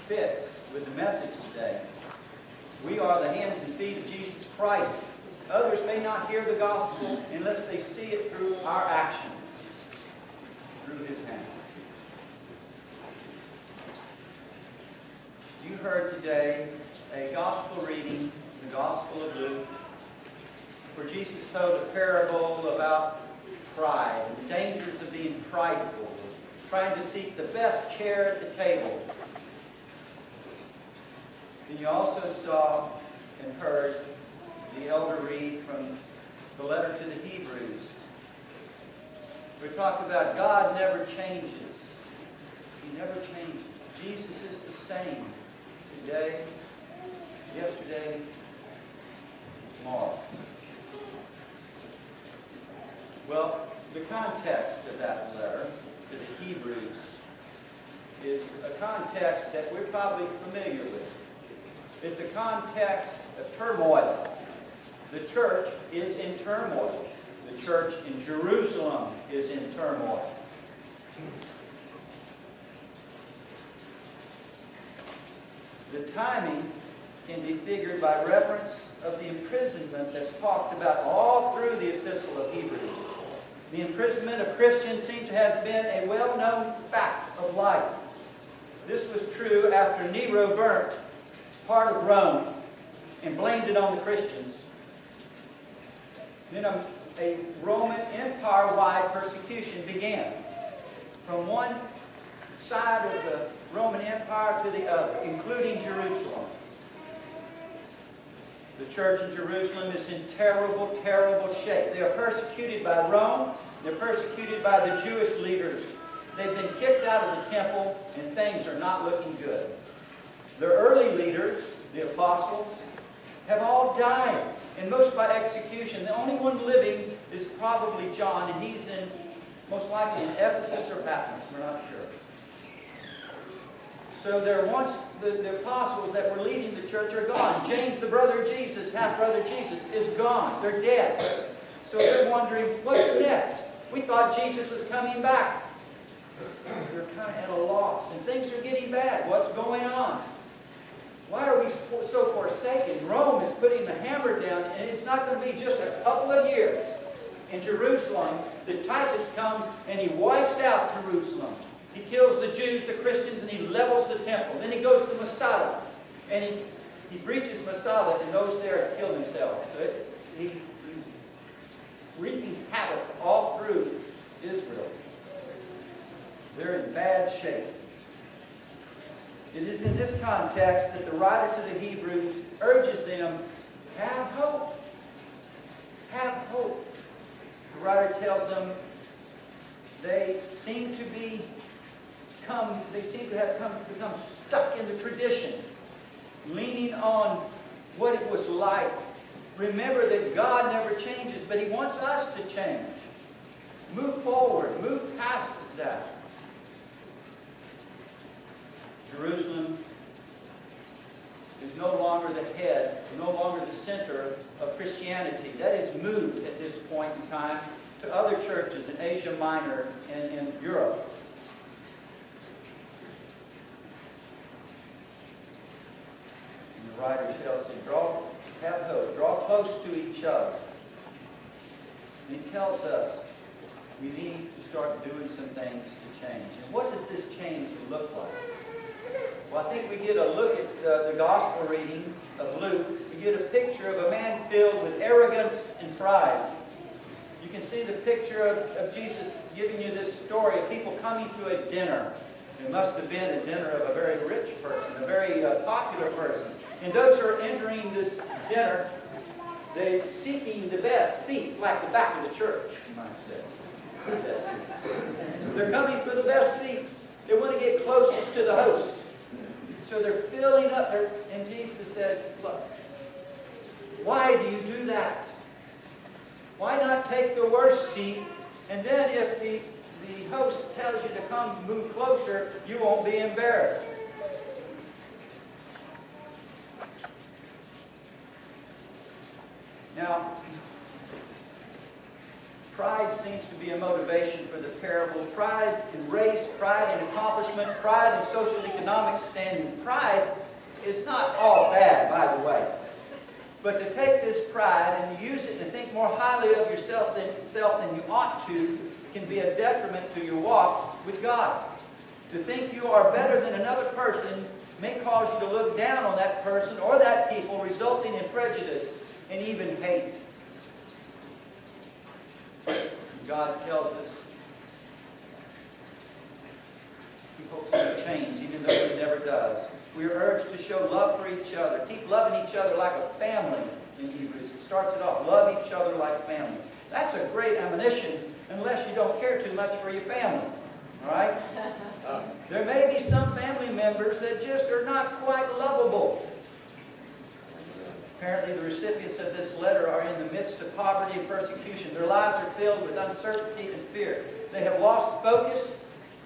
fits with the message today. We are the hands and feet of Jesus Christ. Others may not hear the gospel unless they see it through our actions, through His hands. You heard today a gospel reading, the Gospel of Luke, where Jesus told a parable about pride, the dangers of being prideful, trying to seek the best chair at the table. Then you also saw and heard the elder read from the letter to the Hebrews. We talked about God never changes. He never changes. Jesus is the same today, yesterday, tomorrow. Well, the context of that letter to the Hebrews is a context that we're probably familiar with. It's a context of turmoil. The church is in turmoil. The church in Jerusalem is in turmoil. The timing can be figured by reference of the imprisonment that's talked about all through the Epistle of Hebrews. The imprisonment of Christians seems to have been a well-known fact of life. This was true after Nero burnt part of Rome and blamed it on the Christians. Then a Roman Empire-wide persecution began from one side of the Roman Empire to the other, including Jerusalem. The church in Jerusalem is in terrible, terrible shape. They are persecuted by Rome. They're persecuted by the Jewish leaders. They've been kicked out of the temple, and things are not looking good. Their early leaders, the apostles, have all died, and most by execution. The only one living is probably John, and he's most likely in Ephesus or Patmos. We're not sure. So the apostles that were leading the church are gone. James, the brother of Jesus, half-brother of Jesus, is gone. They're dead. So they're wondering, what's next? We thought Jesus was coming back. They're kind of at a loss, and things are getting bad. What's going on? Why are we so forsaken? Rome is putting the hammer down, and it's not going to be just a couple of years. In Jerusalem, the Titus comes and he wipes out Jerusalem. He kills the Jews, the Christians, and he levels the temple. Then he goes to Masada, and he breaches Masada and goes there and kills himself. So he's wreaking havoc all through Israel. They're in bad shape. It is in this context that the writer to the Hebrews urges them, have hope. Have hope. The writer tells them they seem to have become stuck in the tradition, leaning on what it was like. Remember that God never changes, but He wants us to change. Move forward. Move past that. Jerusalem is no longer the head, no longer the center of Christianity. That has moved at this point in time to other churches in Asia Minor and in Europe. And the writer tells them, have hope, draw close to each other. And he tells us we need to start doing some things to change. And what does this change look like? Well, I think we get a look at the gospel reading of Luke. We get a picture of a man filled with arrogance and pride. You can see the picture of Jesus giving you this story of people coming to a dinner. It must have been a dinner of a very rich person, a very popular person. And those who are entering this dinner, they're seeking the best seats, like the back of the church, you might say. The best seats. They're coming for the best seats. They want to get closest to the host. So they're filling up there. And Jesus says, look, why do you do that? Why not take the worst seat? And then if the host tells you to come move closer, you won't be embarrassed. Now, pride seems to be a motivation for the parable. Pride in race, pride in accomplishment, pride in social economic standing. Pride is not all bad, by the way. But to take this pride and use it and think more highly of yourself than you ought to can be a detriment to your walk with God. To think you are better than another person may cause you to look down on that person or that people, resulting in prejudice and even hate. God tells us He hopes to change, even though He never does. We are urged to show love for each other. Keep loving each other like a family in Hebrews. It starts it off. Love each other like family. That's a great admonition unless you don't care too much for your family. All right? There may be some family members that just are not quite lovable. Apparently the recipients of this letter are in the midst of poverty and persecution. Their lives are filled with uncertainty and fear. They have lost focus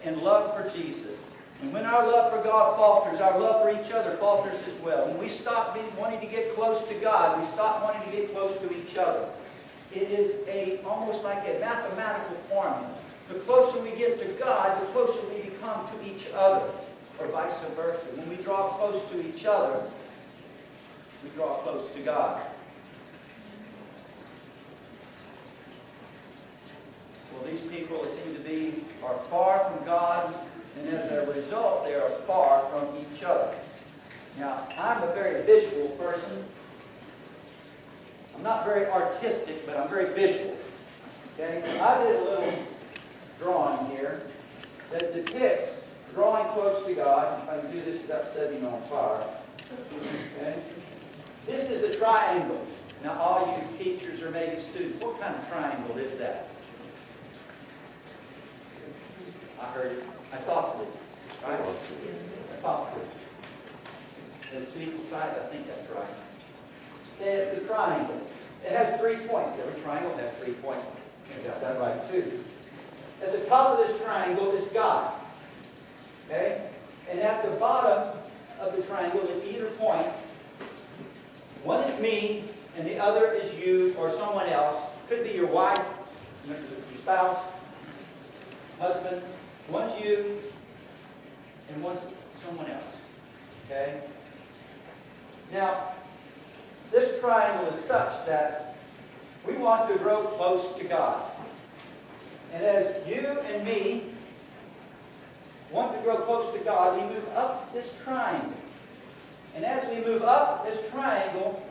and love for Jesus. And when our love for God falters, our love for each other falters as well. When we stop wanting to get close to God, we stop wanting to get close to each other. It is almost like a mathematical formula. The closer we get to God, the closer we become to each other, or vice versa. When we draw close to each other, we draw close to God. Well, these people, it seems to be, are far from God, and as a result, they are far from each other. Now, I'm a very visual person. I'm not very artistic, but I'm very visual. Okay? I did a little drawing here that depicts drawing close to God. If I can do this without setting on fire. Okay? This is a triangle. Now, all you teachers or maybe students, what kind of triangle is that? Isosceles, right? Isosceles. There's two equal sides, I think that's right. Okay, it's a triangle. It has 3 points. Every triangle has 3 points. You got that right too. At the top of this triangle is God. Okay? And at the bottom of the triangle, at either point, one is me, and the other is you or someone else. Could be your wife, your spouse, husband. One's you, and one's someone else. Okay? Now, this triangle is such that we want to grow close to God. And as you and me want to grow close to God, we move up this triangle. And as we move up this triangle,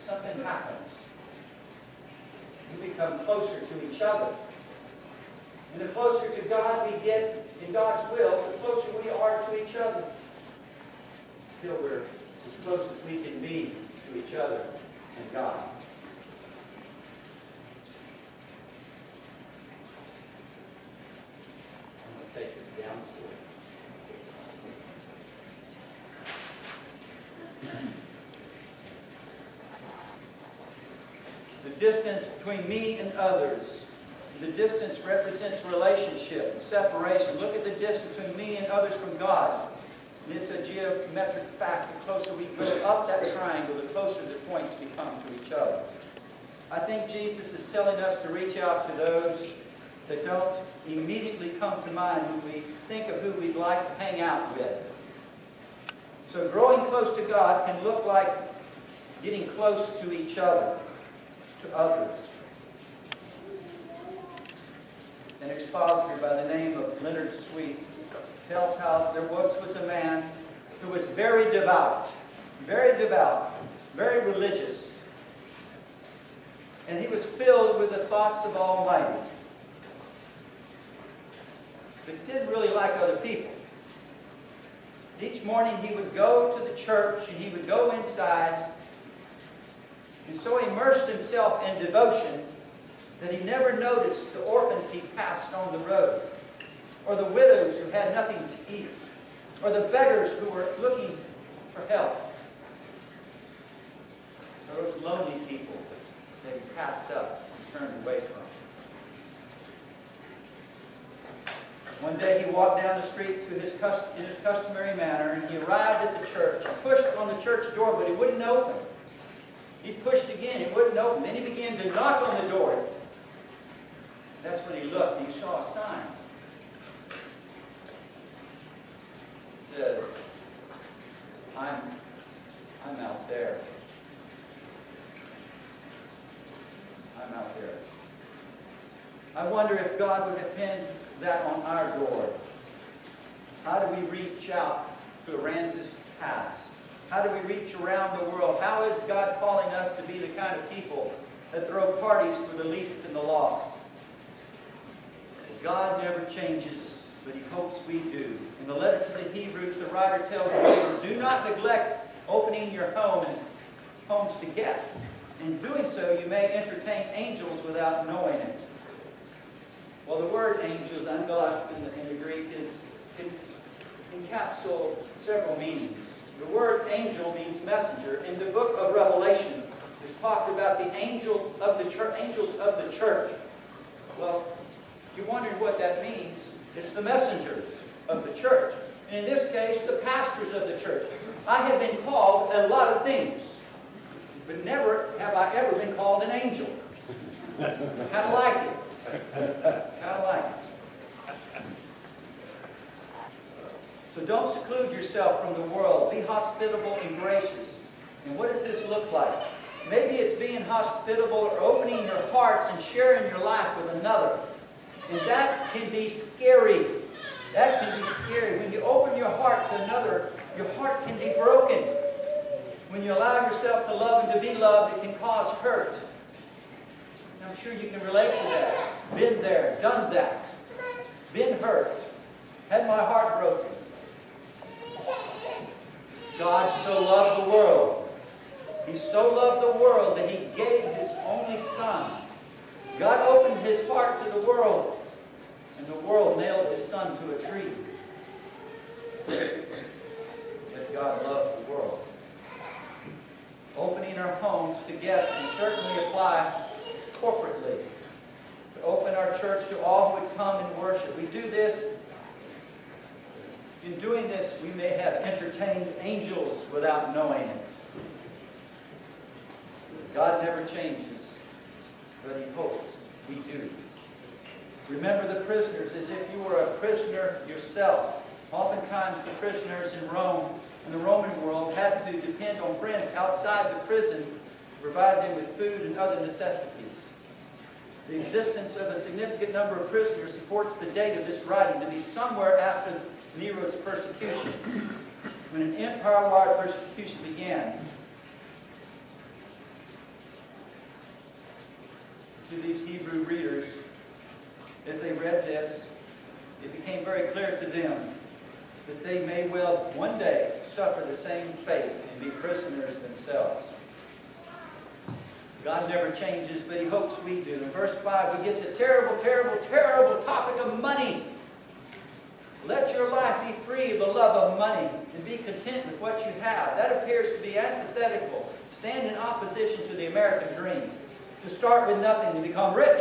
something happens. We become closer to each other. And the closer to God we get in God's will, the closer we are to each other. Until we're as close as we can be to each other and God. I'm going to take this down for you. The distance between me and others. The distance represents relationship and separation. Look at the distance between me and others from God. And it's a geometric fact. The closer we go up that triangle, the closer the points become to each other. I think Jesus is telling us to reach out to those that don't immediately come to mind when we think of who we'd like to hang out with. So growing close to God can look like getting close to each other, to others. An expositor by the name of Leonard Sweet tells how there once was a man who was very devout, very religious. And he was filled with the thoughts of Almighty. But he didn't really like other people. Each morning he would go to the church and he would go inside and so immersed himself in devotion that he never noticed the orphans he passed on the road, or the widows who had nothing to eat, or the beggars who were looking for help, or those lonely people that he passed up and turned away from. One day he walked down the street in his customary manner, and he arrived at the church. He pushed on the church door, but it wouldn't open. He pushed again, it wouldn't open. Then he began to knock on the door. That's when he looked and he saw a sign. It says, I'm out there. I'm out there. I wonder if God would have pinned that on our door. How do we reach out to Aransas Pass? How do we reach around the world? How is God calling us to be the kind of people that throw parties for the least and the lost? God never changes, but He hopes we do. In the letter to the Hebrews, the writer tells us, do not neglect opening your homes to guests. In doing so, you may entertain angels without knowing it. Well, the word angels, angelos in the Greek, can encapsulate several meanings. The word angel means messenger. In the book of Revelation, it's talked about the angels of the church. Well, you wondered what that means. It's the messengers of the church. And in this case, the pastors of the church. I have been called a lot of things, but never have I ever been called an angel. Kind of like it. Kind of like it. So don't seclude yourself from the world. Be hospitable and gracious. And what does this look like? Maybe it's being hospitable or opening your hearts and sharing your life with another. And that can be scary. That can be scary. When you open your heart to another, your heart can be broken. When you allow yourself to love and to be loved, it can cause hurt. And I'm sure you can relate to that. Been there, done that. Been hurt. Had my heart broken. God so loved the world. He so loved the world that He gave His only Son. God opened His heart to the world, and the world nailed His Son to a tree. But God loved the world. Opening our homes to guests can certainly apply corporately. To open our church to all who would come and worship. We do this. In doing this, we may have entertained angels without knowing it. God never changes, but He hopes we do. Remember the prisoners as if you were a prisoner yourself. Oftentimes the prisoners in Rome, in the Roman world, had to depend on friends outside the prison to provide them with food and other necessities. The existence of a significant number of prisoners supports the date of this writing to be somewhere after Nero's persecution, when an empire-wide persecution began. To these Hebrew readers, as they read this, it became very clear to them that they may well one day suffer the same fate and be prisoners themselves. God never changes, but He hopes we do. In verse 5, we get the terrible, terrible, terrible topic of money. Let your life be free of the love of money and be content with what you have. That appears to be antithetical, stand in opposition to the American dream. To start with nothing to become rich.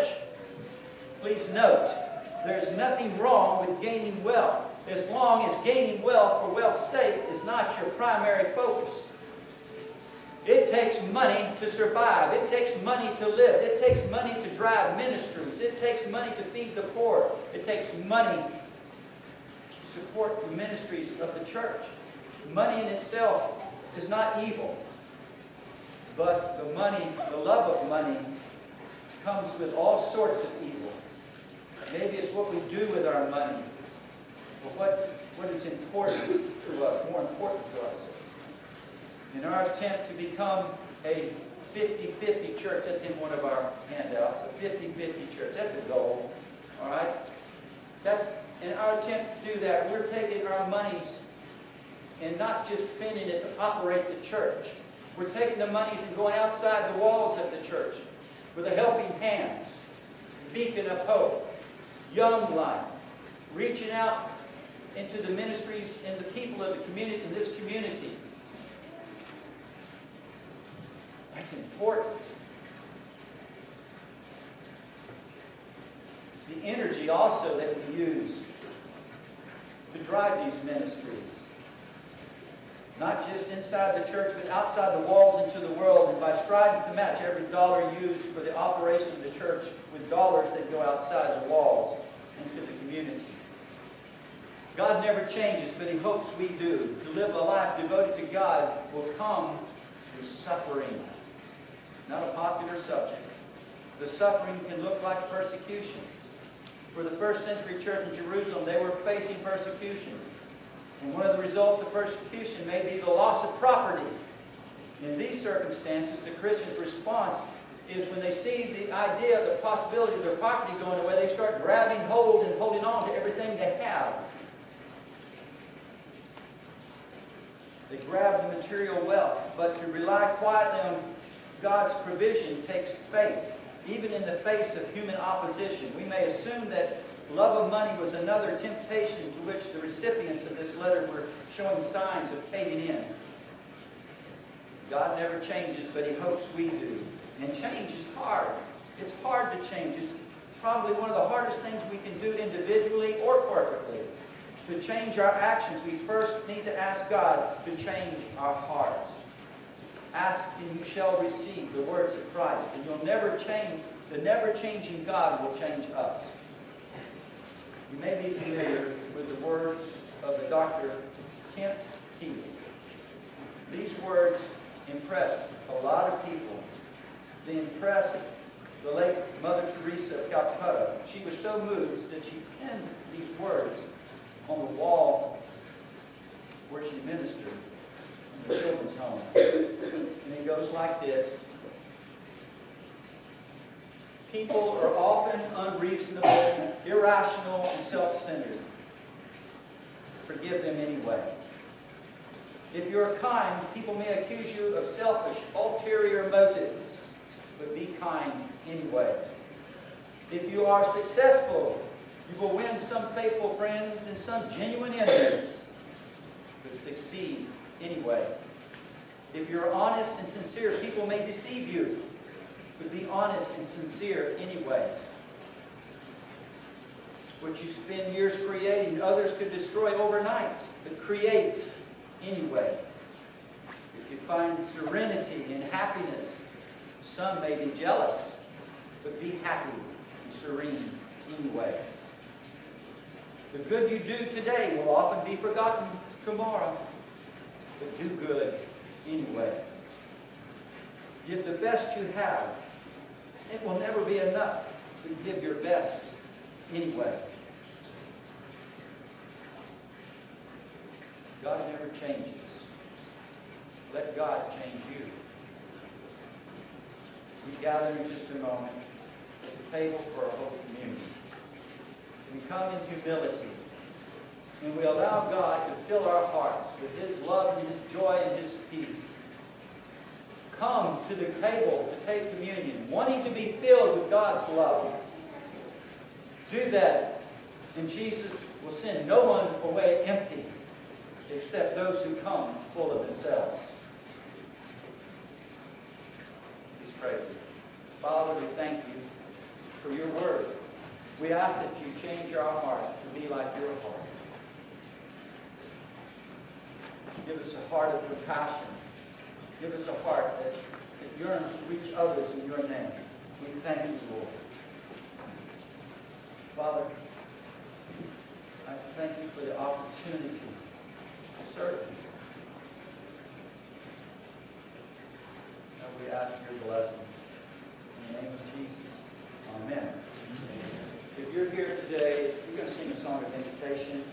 Please note, there's nothing wrong with gaining wealth, as long as gaining wealth for wealth's sake is not your primary focus. It takes money to survive. It takes money to live. It takes money to drive ministries. It takes money to feed the poor. It takes money to support the ministries of the church. Money in itself is not evil. But the love of money comes with all sorts of evil. Maybe it's what we do with our money. But what is important to us, more important to us. In our attempt to become a 50-50 church, that's in one of our handouts, a 50-50 church, that's a goal. All right? In our attempt to do that, we're taking our monies and not just spending it to operate the church. We're taking the monies and going outside the walls of the church with a helping hands, beacon of hope, young life, reaching out into the ministries and the people of the community, in this community. That's important. It's the energy also that we use to drive these ministries. not just inside the church, but outside the walls into the world, and by striving to match every dollar used for the operation of the church with dollars that go outside the walls into the community. God never changes, but He hopes we do. To live a life devoted to God will come through suffering. Not a popular subject. The suffering can look like persecution. For the first century church in Jerusalem, they were facing persecution. And one of the results of persecution may be the loss of property. In these circumstances, the Christian's response is when they see the idea, the possibility of their property going away, they start grabbing hold and holding on to everything they have. They grab the material wealth, but to rely quietly on God's provision takes faith, even in the face of human opposition. We may assume that love of money was another temptation to which the recipients of this letter were showing signs of caving in. God never changes, but He hopes we do. And change is hard. It's hard to change. It's probably one of the hardest things we can do individually or corporately. To change our actions, we first need to ask God to change our hearts. Ask and you shall receive, the words of Christ. And you'll never change. The never-changing God will change us. You may be familiar with the words of the Dr. Kent Keeley. These words impressed a lot of people. They impressed the late Mother Teresa of Calcutta. She was so moved that she penned these words on the wall where she ministered in the children's home. And it goes like this. People are often unreasonable, irrational, and self-centered. Forgive them anyway. If you're kind, people may accuse you of selfish, ulterior motives, but be kind anyway. If you are successful, you will win some faithful friends and some genuine enemies, but succeed anyway. If you're honest and sincere, people may deceive you, but be honest and sincere anyway. What you spend years creating, others could destroy overnight, but create anyway. If you find serenity and happiness, some may be jealous, but be happy and serene anyway. The good you do today will often be forgotten tomorrow, but do good anyway. Give the best you have. It will never be enough, but give your best anyway. God never changes. Let God change you. We gather in just a moment at the table for our Holy Communion. We come in humility, and we allow God to fill our hearts with His love and His joy and His peace. Come to the table to take communion, wanting to be filled with God's love. Do that, and Jesus will send no one away empty, except those who come full of themselves. Please pray. Father, we thank you for your word. We ask that you change our heart to be like your heart. Give us a heart of compassion. Give us a heart that yearns to reach others in your name. We thank you, Lord. Father, I thank you for the opportunity to serve you. And we ask your blessing. In the name of Jesus. Amen. If you're here today, you're going to sing a song of invitation.